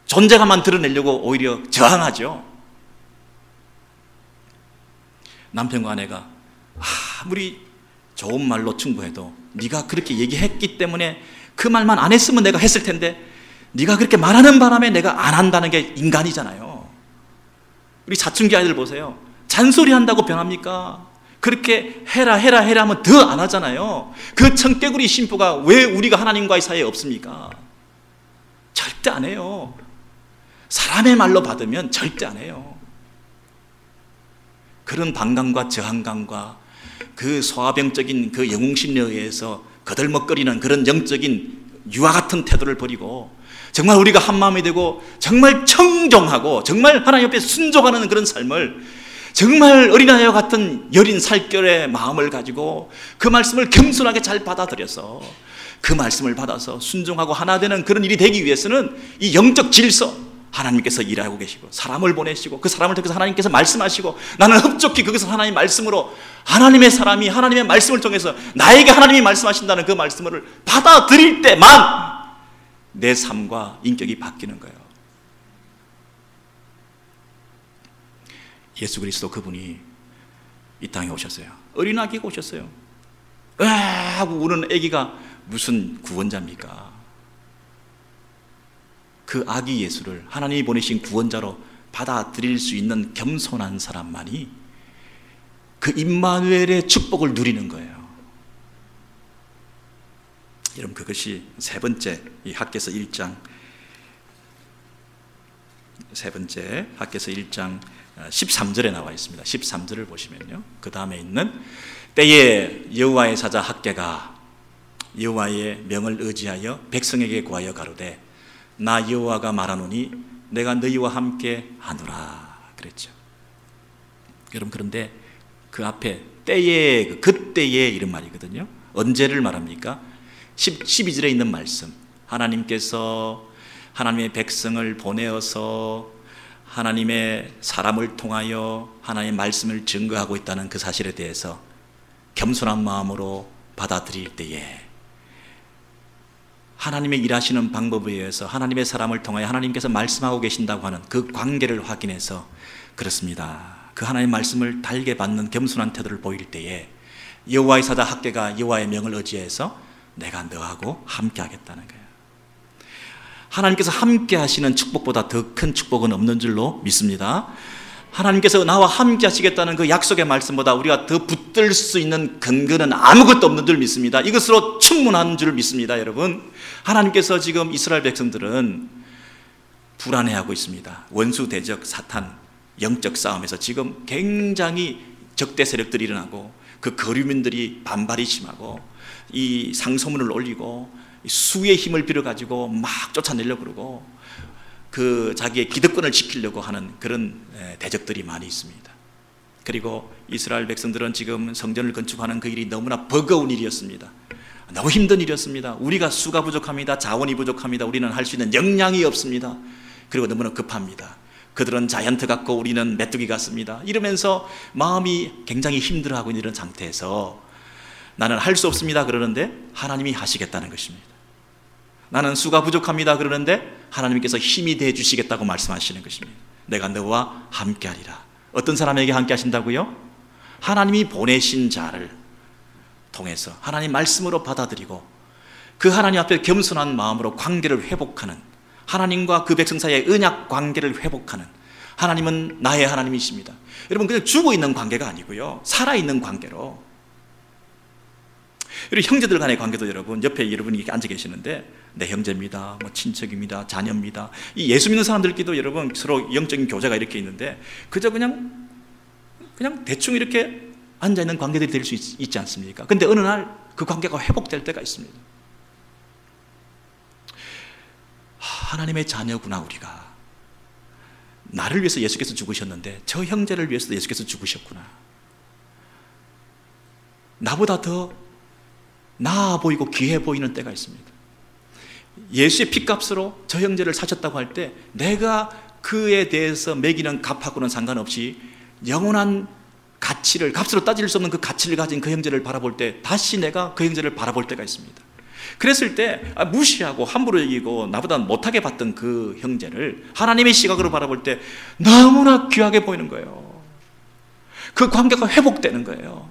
존재감만 드러내려고 오히려 저항하죠. 남편과 아내가 아무리 좋은 말로 충고해도 네가 그렇게 얘기했기 때문에 그 말만 안 했으면 내가 했을 텐데 네가 그렇게 말하는 바람에 내가 안 한다는 게 인간이잖아요. 우리 사춘기 아이들 보세요. 잔소리한다고 변합니까? 그렇게 해라 하면 더 안 하잖아요. 그 청개구리 심보가 왜 우리가 하나님과의 사이에 없습니까? 절대 안 해요. 사람의 말로 받으면 절대 안 해요. 그런 반감과 저항감과 그 소아병적인 그 영웅심리에 의해서 거들먹거리는 그런 영적인 유아 같은 태도를 버리고 정말 우리가 한마음이 되고 정말 청정하고 정말 하나님 앞에 순종하는 그런 삶을, 정말 어린아이와 같은 여린 살결의 마음을 가지고 그 말씀을 겸손하게 잘 받아들여서 그 말씀을 받아서 순종하고 하나 되는 그런 일이 되기 위해서는 이 영적 질서, 하나님께서 일하고 계시고 사람을 보내시고 그 사람을 통해서 하나님께서 말씀하시고 나는 흡족히 그것을 하나님의 말씀으로, 하나님의 사람이 하나님의 말씀을 통해서 나에게 하나님이 말씀하신다는 그 말씀을 받아들일 때만 내 삶과 인격이 바뀌는 거예요. 예수 그리스도 그분이 이 땅에 오셨어요. 어린 아기가 오셨어요. 하고 우는 아기가 무슨 구원자입니까? 그 아기 예수를 하나님이 보내신 구원자로 받아들일 수 있는 겸손한 사람만이 그 임마누엘의 축복을 누리는 거예요. 여러분, 그것이 세 번째 이 학개서 1장, 세 번째 학개서 1장 13절에 나와 있습니다. 13절을 보시면요, 그 다음에 있는 때에 여호와의 사자 학개가 여호와의 명을 의지하여 백성에게 구하여 가로되 나 여호와가 말하노니 내가 너희와 함께 하노라 그랬죠. 여러분, 그런데 그 앞에 때에, 그때에 이런 말이거든요. 언제를 말합니까? 12절에 있는 말씀, 하나님께서 하나님의 백성을 보내어서 하나님의 사람을 통하여 하나님의 말씀을 증거하고 있다는 그 사실에 대해서 겸손한 마음으로 받아들일 때에 하나님의 일하시는 방법에 의해서 하나님의 사람을 통하여 하나님께서 말씀하고 계신다고 하는 그 관계를 확인해서, 그렇습니다, 그 하나님의 말씀을 달게 받는 겸손한 태도를 보일 때에 여호와의 사자 학개가 여호와의 명을 의지해서 내가 너하고 함께 하겠다는 거예요. 하나님께서 함께 하시는 축복보다 더 큰 축복은 없는 줄로 믿습니다. 하나님께서 나와 함께 하시겠다는 그 약속의 말씀보다 우리가 더 붙들 수 있는 근거는 아무것도 없는 줄 믿습니다. 이것으로 충분한 줄 믿습니다. 여러분, 하나님께서 지금 이스라엘 백성들은 불안해하고 있습니다. 원수 대적 사탄 영적 싸움에서 지금 굉장히 적대 세력들이 일어나고 그 거류민들이 반발이 심하고 이 상소문을 올리고 수의 힘을 빌어가지고 막 쫓아내려고 그러고 그 자기의 기득권을 지키려고 하는 그런 대적들이 많이 있습니다. 그리고 이스라엘 백성들은 지금 성전을 건축하는 그 일이 너무나 버거운 일이었습니다. 너무 힘든 일이었습니다. 우리가 수가 부족합니다. 자원이 부족합니다. 우리는 할 수 있는 역량이 없습니다. 그리고 너무나 급합니다. 그들은 자이언트 같고 우리는 메뚜기 같습니다. 이러면서 마음이 굉장히 힘들어하고 있는 이런 상태에서 나는 할 수 없습니다 그러는데 하나님이 하시겠다는 것입니다. 나는 수가 부족합니다 그러는데 하나님께서 힘이 돼 주시겠다고 말씀하시는 것입니다. 내가 너와 함께 하리라. 어떤 사람에게 함께 하신다고요? 하나님이 보내신 자를 통해서 하나님 말씀으로 받아들이고 그 하나님 앞에 겸손한 마음으로 관계를 회복하는, 하나님과 그 백성 사이의 언약 관계를 회복하는, 하나님은 나의 하나님이십니다. 여러분, 그냥 죽어있는 관계가 아니고요, 살아있는 관계로. 그리고 형제들 간의 관계도 여러분, 옆에 여러분이 이렇게 앉아 계시는데 내 형제입니다, 뭐 친척입니다, 자녀입니다. 이 예수 믿는 사람들끼리도 여러분 서로 영적인 교제가 이렇게 있는데 그저 그냥 대충 이렇게 앉아있는 관계들이 될 수 있지 않습니까? 근데 어느 날 그 관계가 회복될 때가 있습니다. 하나님의 자녀구나 우리가. 나를 위해서 예수께서 죽으셨는데 저 형제를 위해서도 예수께서 죽으셨구나. 나보다 더 나아 보이고 귀해 보이는 때가 있습니다. 예수의 핏값으로 저 형제를 사셨다고 할 때 내가 그에 대해서 매기는 값하고는 상관없이 영원한 가치를, 값으로 따질 수 없는 그 가치를 가진 그 형제를 바라볼 때 다시 내가 그 형제를 바라볼 때가 있습니다. 그랬을 때 무시하고 함부로 여기고 나보다 못하게 봤던 그 형제를 하나님의 시각으로 바라볼 때 너무나 귀하게 보이는 거예요. 그 관계가 회복되는 거예요.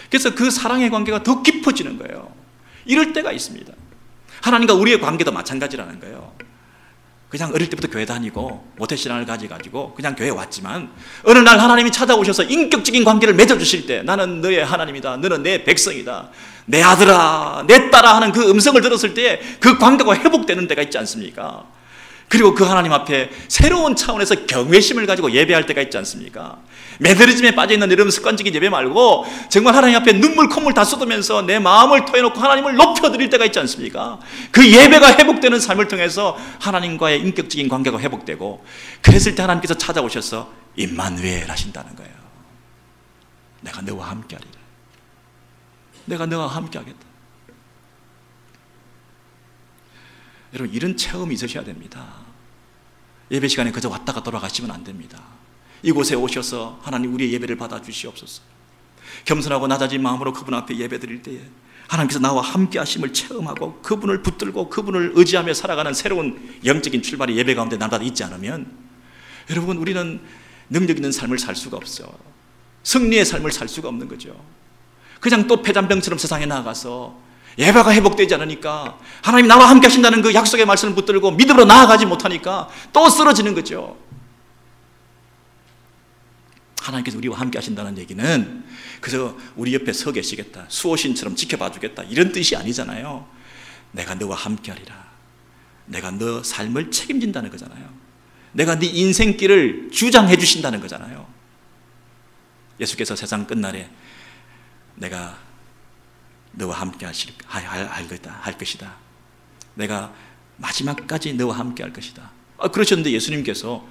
그래서 그 사랑의 관계가 더 깊어지는 거예요. 이럴 때가 있습니다. 하나님과 우리의 관계도 마찬가지라는 거예요. 그냥 어릴 때부터 교회 다니고 모태신앙을 가지고 그냥 교회에 왔지만 어느 날 하나님이 찾아오셔서 인격적인 관계를 맺어주실 때 나는 너의 하나님이다, 너는 내 백성이다, 내 아들아, 내 딸아 하는 그 음성을 들었을 때 그 관계가 회복되는 때가 있지 않습니까? 그리고 그 하나님 앞에 새로운 차원에서 경외심을 가지고 예배할 때가 있지 않습니까? 매너리즘에 빠져있는 이런 습관적인 예배 말고 정말 하나님 앞에 눈물 콧물 다 쏟으면서 내 마음을 토해놓고 하나님을 높여드릴 때가 있지 않습니까? 그 예배가 회복되는 삶을 통해서 하나님과의 인격적인 관계가 회복되고, 그랬을 때 하나님께서 찾아오셔서 임마누엘 하신다는 거예요. 내가 너와 함께 하리라. 내가 너와 함께 하겠다. 여러분, 이런 체험이 있으셔야 됩니다. 예배 시간에 그저 왔다가 돌아가시면 안 됩니다. 이곳에 오셔서 하나님 우리의 예배를 받아주시옵소서. 겸손하고 낮아진 마음으로 그분 앞에 예배 드릴 때에 하나님께서 나와 함께 하심을 체험하고 그분을 붙들고 그분을 의지하며 살아가는 새로운 영적인 출발이 예배 가운데 날마다 있지 않으면 여러분, 우리는 능력 있는 삶을 살 수가 없어요. 승리의 삶을 살 수가 없는 거죠. 그냥 또 폐잔병처럼 세상에 나아가서 예배가 회복되지 않으니까, 하나님 나와 함께 하신다는 그 약속의 말씀을 붙들고 믿음으로 나아가지 못하니까 또 쓰러지는 거죠. 하나님께서 우리와 함께 하신다는 얘기는 그래서 우리 옆에 서 계시겠다, 수호신처럼 지켜봐 주겠다, 이런 뜻이 아니잖아요. 내가 너와 함께 하리라. 내가 너 삶을 책임진다는 거잖아요. 내가 네 인생길을 주장해 주신다는 거잖아요. 예수께서 세상 끝날에 내가 너와 함께 할 것이다. 내가 마지막까지 너와 함께 할 것이다. 그러셨는데 예수님께서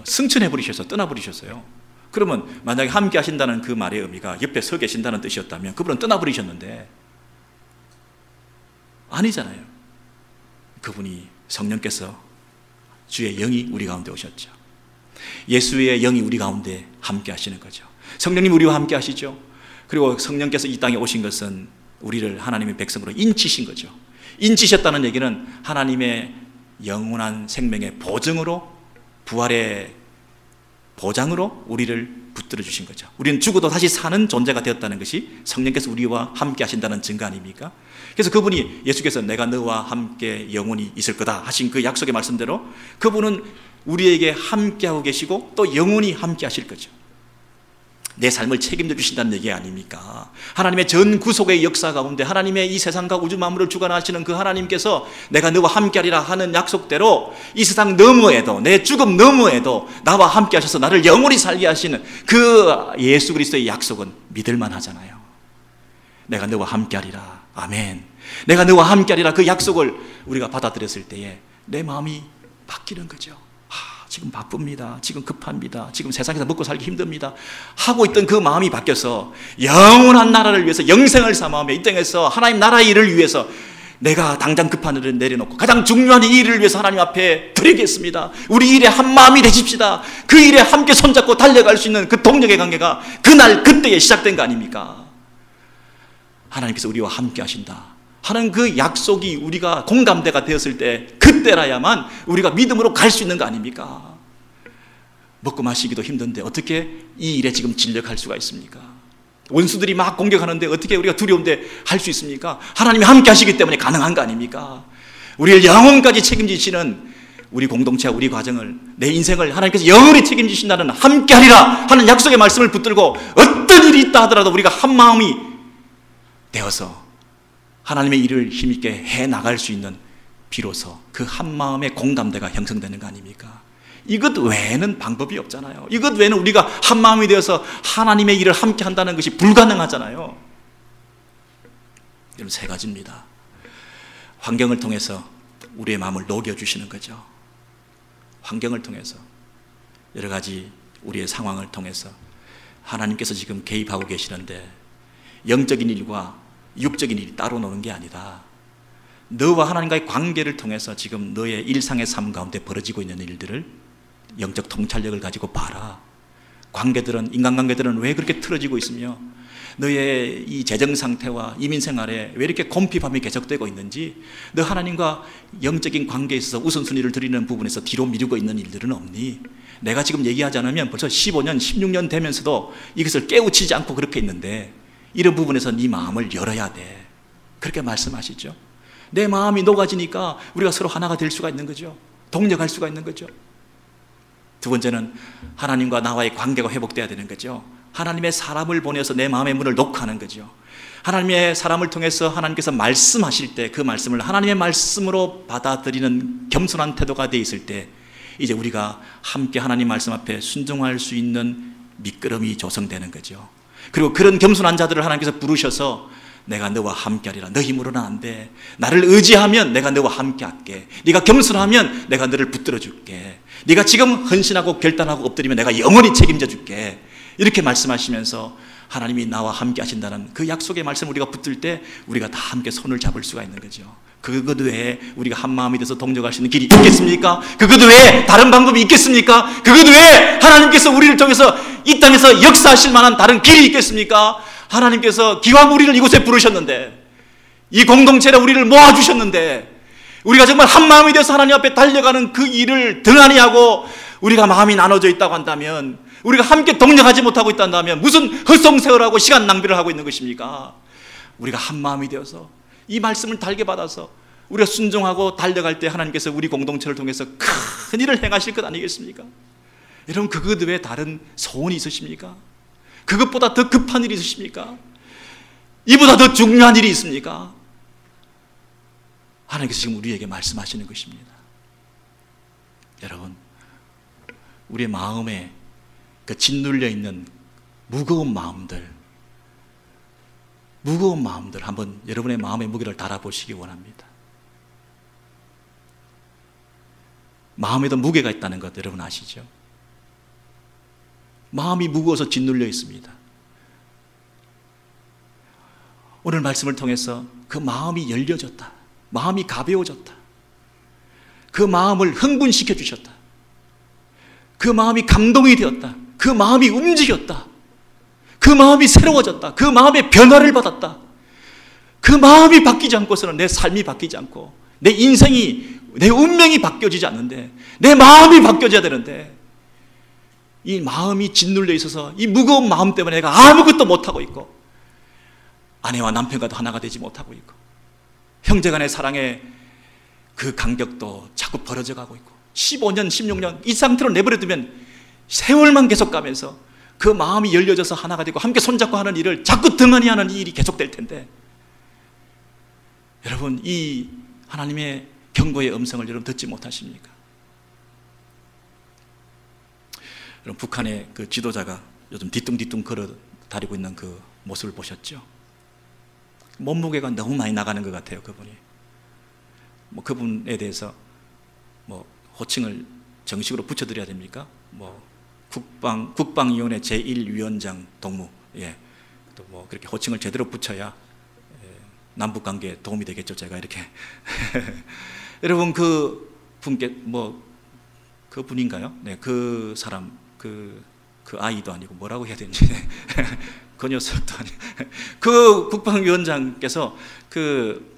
승천해 버리셔서 떠나 버리셨어요. 그러면 만약에 함께 하신다는 그 말의 의미가 옆에 서 계신다는 뜻이었다면 그분은 떠나 버리셨는데 아니잖아요. 그분이 성령께서 주의 영이 우리 가운데 오셨죠. 예수의 영이 우리 가운데 함께 하시는 거죠. 성령님 우리와 함께 하시죠. 그리고 성령께서 이 땅에 오신 것은 우리를 하나님의 백성으로 인치신 거죠. 인치셨다는 얘기는 하나님의 영원한 생명의 보증으로, 부활의 보장으로 우리를 붙들어 주신 거죠. 우리는 죽어도 다시 사는 존재가 되었다는 것이 성령께서 우리와 함께 하신다는 증거 아닙니까? 그래서 그분이, 예수께서 내가 너와 함께 영원히 있을 거다 하신 그 약속의 말씀대로 그분은 우리에게 함께하고 계시고 또 영원히 함께하실 거죠. 내 삶을 책임져 주신다는 얘기 아닙니까? 하나님의 전 구속의 역사 가운데 하나님의 이 세상과 우주 만물을 주관하시는 그 하나님께서 내가 너와 함께하리라 하는 약속대로 이 세상 너머에도, 내 죽음 너머에도 나와 함께 하셔서 나를 영원히 살게 하시는 그 예수 그리스도의 약속은 믿을만 하잖아요. 내가 너와 함께하리라. 아멘. 내가 너와 함께하리라 그 약속을 우리가 받아들였을 때에 내 마음이 바뀌는 거죠. 지금 바쁩니다. 지금 급합니다. 지금 세상에서 먹고 살기 힘듭니다. 하고 있던 그 마음이 바뀌어서 영원한 나라를 위해서 영생을 삼아오며 이 땅에서 하나님 나라의 일을 위해서 내가 당장 급한 일을 내려놓고 가장 중요한 이 일을 위해서 하나님 앞에 드리겠습니다. 우리 일에 한 마음이 되십시다. 그 일에 함께 손잡고 달려갈 수 있는 그 동력의 관계가 그날 그때에 시작된 거 아닙니까? 하나님께서 우리와 함께 하신다 하는 그 약속이 우리가 공감대가 되었을 때 그때라야만 우리가 믿음으로 갈 수 있는 거 아닙니까? 먹고 마시기도 힘든데 어떻게 이 일에 지금 진력할 수가 있습니까? 원수들이 막 공격하는데 어떻게 우리가 두려운데 할 수 있습니까? 하나님이 함께 하시기 때문에 가능한 거 아닙니까? 우리를 영원까지 책임지시는 우리 공동체와 우리 과정을, 내 인생을 하나님께서 영원히 책임지신다는 함께하리라 하는 약속의 말씀을 붙들고 어떤 일이 있다 하더라도 우리가 한 마음이 되어서 하나님의 일을 힘있게 해나갈 수 있는 비로소 그 한마음의 공감대가 형성되는 거 아닙니까? 이것 외에는 방법이 없잖아요. 이것 외에는 우리가 한마음이 되어서 하나님의 일을 함께 한다는 것이 불가능하잖아요. 이런 세 가지입니다. 환경을 통해서 우리의 마음을 녹여주시는 거죠. 환경을 통해서 여러 가지 우리의 상황을 통해서 하나님께서 지금 개입하고 계시는데 영적인 일과 육적인 일이 따로 노는 게 아니다. 너와 하나님과의 관계를 통해서 지금 너의 일상의 삶 가운데 벌어지고 있는 일들을 영적 통찰력을 가지고 봐라. 관계들은, 인간관계들은 왜 그렇게 틀어지고 있으며 너의 이 재정 상태와 이민 생활에 왜 이렇게 곰핍함이 계속되고 있는지, 너 하나님과 영적인 관계에 있어서 우선순위를 드리는 부분에서 뒤로 미루고 있는 일들은 없니? 내가 지금 얘기하지 않으면 벌써 15년, 16년 되면서도 이것을 깨우치지 않고 그렇게 있는데 이런 부분에서 네 마음을 열어야 돼. 그렇게 말씀하시죠. 내 마음이 녹아지니까 우리가 서로 하나가 될 수가 있는 거죠. 동력할 수가 있는 거죠. 두 번째는 하나님과 나와의 관계가 회복돼야 되는 거죠. 하나님의 사람을 보내서 내 마음의 문을 녹화하는 거죠. 하나님의 사람을 통해서 하나님께서 말씀하실 때 그 말씀을 하나님의 말씀으로 받아들이는 겸손한 태도가 돼 있을 때 이제 우리가 함께 하나님 말씀 앞에 순종할 수 있는 미끄럼이 조성되는 거죠. 그리고 그런 겸손한 자들을 하나님께서 부르셔서 내가 너와 함께하리라. 너 힘으로는 안 돼. 나를 의지하면 내가 너와 함께할게. 네가 겸손하면 내가 너를 붙들어 줄게. 네가 지금 헌신하고 결단하고 엎드리면 내가 영원히 책임져 줄게. 이렇게 말씀하시면서 하나님이 나와 함께 하신다는 그 약속의 말씀을 우리가 붙들 때 우리가 다 함께 손을 잡을 수가 있는 거죠. 그것 외에 우리가 한 마음이 돼서 동력할 수 있는 길이 있겠습니까? 그것 외에 다른 방법이 있겠습니까? 그것 외에 하나님께서 우리를 통해서 이 땅에서 역사하실 만한 다른 길이 있겠습니까? 하나님께서 기왕 우리를 이곳에 부르셨는데, 이 공동체에 우리를 모아주셨는데, 우리가 정말 한 마음이 돼서 하나님 앞에 달려가는 그 일을 등한히 하고 우리가 마음이 나눠져 있다고 한다면, 우리가 함께 동력하지 못하고 있다면 무슨 헛송세월하고 시간 낭비를 하고 있는 것입니까? 우리가 한 마음이 되어서 이 말씀을 달게 받아서 우리가 순종하고 달려갈 때 하나님께서 우리 공동체를 통해서 큰 일을 행하실 것 아니겠습니까? 여러분, 그것 외에 다른 소원이 있으십니까? 그것보다 더 급한 일이 있으십니까? 이보다 더 중요한 일이 있습니까? 하나님께서 지금 우리에게 말씀하시는 것입니다. 여러분, 우리의 마음에 그 짓눌려 있는 무거운 마음들 한번 여러분의 마음의 무게를 달아보시기 원합니다. 마음에도 무게가 있다는 것 여러분 아시죠? 마음이 무거워서 짓눌려 있습니다. 오늘 말씀을 통해서 그 마음이 열려졌다. 마음이 가벼워졌다. 그 마음을 흥분시켜 주셨다. 그 마음이 감동이 되었다. 그 마음이 움직였다. 그 마음이 새로워졌다. 그 마음의 변화를 받았다. 그 마음이 바뀌지 않고서는 내 삶이 바뀌지 않고 내 인생이, 내 운명이 바뀌어지지 않는데, 내 마음이 바뀌어져야 되는데 이 마음이 짓눌려 있어서 이 무거운 마음 때문에 내가 아무것도 못하고 있고, 아내와 남편과도 하나가 되지 못하고 있고, 형제간의 사랑의 그 간격도 자꾸 벌어져 가고 있고, 15년, 16년 이 상태로 내버려두면 세월만 계속 가면서 그 마음이 열려져서 하나가 되고 함께 손잡고 하는 일을 자꾸 등한히 하는 이 일이 계속될 텐데, 여러분 이 하나님의 경고의 음성을 여러분 듣지 못하십니까? 여러분 북한의 그 지도자가 요즘 뒤뚱뒤뚱 걸어 다니고 있는 그 모습을 보셨죠? 몸무게가 너무 많이 나가는 것 같아요, 그분이. 뭐 그분에 대해서 뭐 호칭을 정식으로 붙여드려야 됩니까? 뭐 국방위원회 제1위원장 동무, 예, 또 뭐 그렇게 호칭을 제대로 붙여야 남북 관계에 도움이 되겠죠, 제가 이렇게. 여러분 그 분께 뭐 그 분인가요? 네, 그 사람 그 아이도 아니고 뭐라고 해야 되는지 그 녀석도 아니고 그 국방위원장께서 그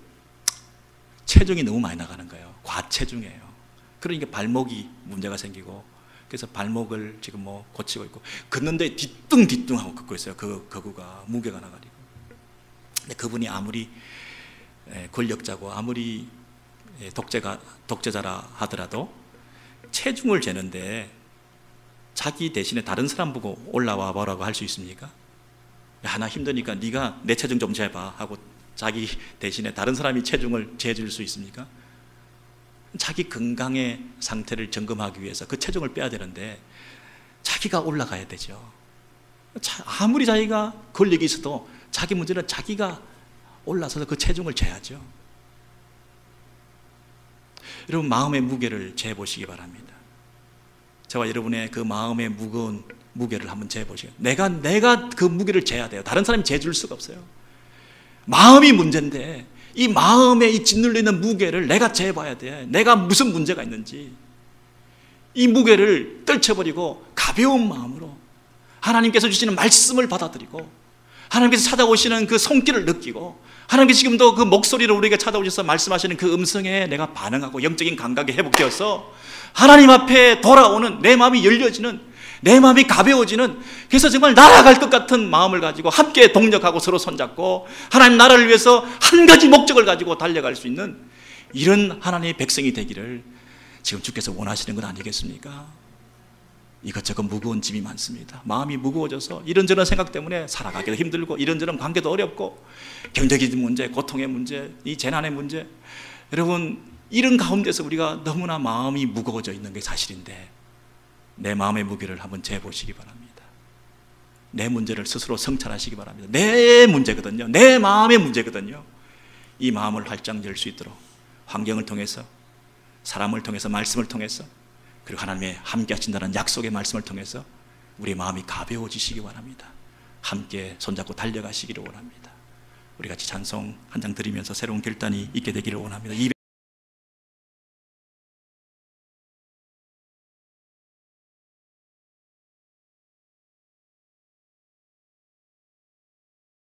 체중이 너무 많이 나가는 거예요. 과체중이에요. 그러니까 발목이 문제가 생기고, 그래서 발목을 지금 뭐 고치고 있고, 걷는데 뒤뚱뒤뚱하고 걷고 있어요. 그 거구가 무게가 나가지고. 근데 그분이 아무리 권력자고 아무리 독재자라 하더라도 체중을 재는데 자기 대신에 다른 사람 보고 올라와 보라고 할 수 있습니까? 야, 나 힘드니까 네가 내 체중 좀 재봐 하고 자기 대신에 다른 사람이 체중을 재줄 수 있습니까? 자기 건강의 상태를 점검하기 위해서 그 체중을 빼야 되는데 자기가 올라가야 되죠. 아무리 자기가 권력이 있어도 자기 문제는 자기가 올라서서 그 체중을 재야죠. 여러분 마음의 무게를 재보시기 바랍니다. 저와 여러분의 그 마음의 무거운 무게를 한번 재보시고, 내가 그 무게를 재야 돼요. 다른 사람이 재줄 수가 없어요. 마음이 문제인데 이 마음에 이 짓눌려 있는 무게를 내가 재봐야 돼. 내가 무슨 문제가 있는지. 이 무게를 떨쳐버리고 가벼운 마음으로 하나님께서 주시는 말씀을 받아들이고, 하나님께서 찾아오시는 그 손길을 느끼고, 하나님께서 지금도 그 목소리를 우리에게 찾아오셔서 말씀하시는 그 음성에 내가 반응하고 영적인 감각이 회복되어서 하나님 앞에 돌아오는, 내 마음이 열려지는, 내 마음이 가벼워지는, 그래서 정말 날아갈 것 같은 마음을 가지고 함께 동력하고 서로 손잡고 하나님 나라를 위해서 한 가지 목적을 가지고 달려갈 수 있는 이런 하나님의 백성이 되기를 지금 주께서 원하시는 건 아니겠습니까? 이것저것 무거운 짐이 많습니다. 마음이 무거워져서 이런저런 생각 때문에 살아가기도 힘들고, 이런저런 관계도 어렵고, 경제적인 문제, 고통의 문제, 이 재난의 문제, 여러분 이런 가운데서 우리가 너무나 마음이 무거워져 있는 게 사실인데, 내 마음의 무게를 한번 재보시기 바랍니다. 내 문제를 스스로 성찰하시기 바랍니다. 내 문제거든요. 내 마음의 문제거든요. 이 마음을 활짝 열 수 있도록 환경을 통해서, 사람을 통해서, 말씀을 통해서, 그리고 하나님의 함께 하신다는 약속의 말씀을 통해서 우리 마음이 가벼워지시기 바랍니다. 함께 손잡고 달려가시기를 원합니다. 우리 같이 찬송 한 장 드리면서 새로운 결단이 있게 되기를 원합니다.